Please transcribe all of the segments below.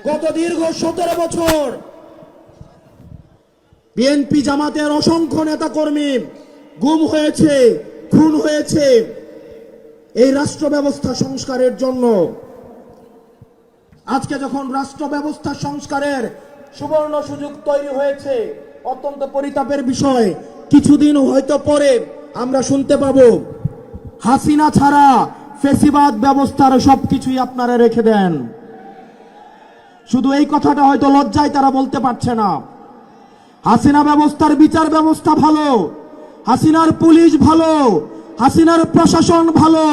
গত দীর্ঘ 17 বছর বিএনপি জামাতের অসংখ্য নেতা কর্মী গুম হয়েছে, খুন হয়েছে। এই রাষ্ট্র ব্যবস্থা সংস্কারের জন্য আজকে যখন রাষ্ট্র ব্যবস্থা সংস্কারের সুবর্ণ সুযোগ তৈরি হয়েছে, অত্যন্ত পরিতাপের বিষয়, কিছুদিন হয়তো পরে আমরা শুনতে পাবো হাসিনা ছাড়া ফ্যাসিবাদ ব্যবস্থার সবকিছুই আপনারা রেখে দেন। শুধু এই কথাটা হয়তো লজ্জায় তারা বলতে পারছে না। হাসিনা ব্যবস্থার বিচার ব্যবস্থা ভালো, হাসিনার পুলিশ ভালো, হাসিনার প্রশাসন ভালো,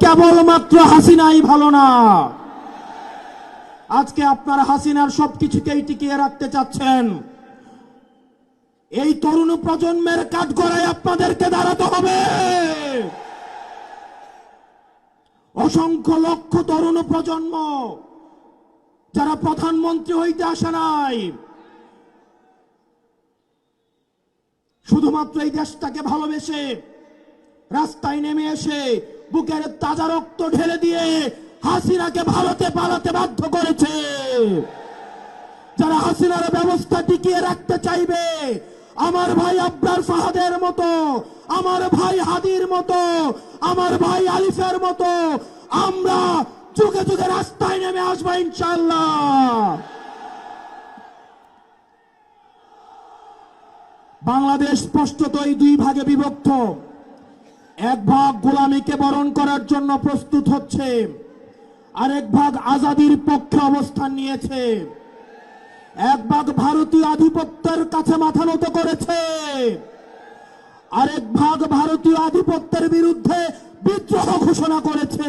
কেবলমাত্র হাসিনাই ভালো না। আজকে আপনারা হাসিনার সবকিছুকেই টিকিয়ে রাখতে চাচ্ছেন। এই তরুণ প্রজন্মের কাঠগড়ায় আপনাদেরকে দাঁড়াতে হবে। অসংখ্য লক্ষ তরুণ প্রজন্ম যারা প্রধানমন্ত্রী হইতে আসে নাই, শুধুমাত্র এই দেশটাকে ভালোবেসে রাস্তায় নেমে এসে বুকের তাজা রক্ত ঢেলে দিয়ে হাসিনাকে ভারতে পালাতে বাধ্য করেছে। যারা হাসিনার ব্যবস্থা টিকিয়ে রাখতে চাইবে, আমার ভাই আব্রার ফাহাদের মতো, আমার ভাই হাদির মতো, আমার ভাই আলিফের মতো আমরা যুগে যুগে রাস্তায় নেমে আসবো ইনশাআল্লাহ। বাংলাদেশ স্পষ্টতই দুই ভাগে বিভক্ত। এক ভাগ গোলামীকে বরণ করার জন্য প্রস্তুত হচ্ছে, আরেক ভাগ আজাদির পক্ষে অবস্থান নিয়েছে। এক ভাগ ভারতীয় আধিপত্যের কাছে মাথা নত করেছে, আরেক ভাগ ভারতীয় আধিপত্যের বিরুদ্ধে বিদ্রোহ ঘোষণা করেছে।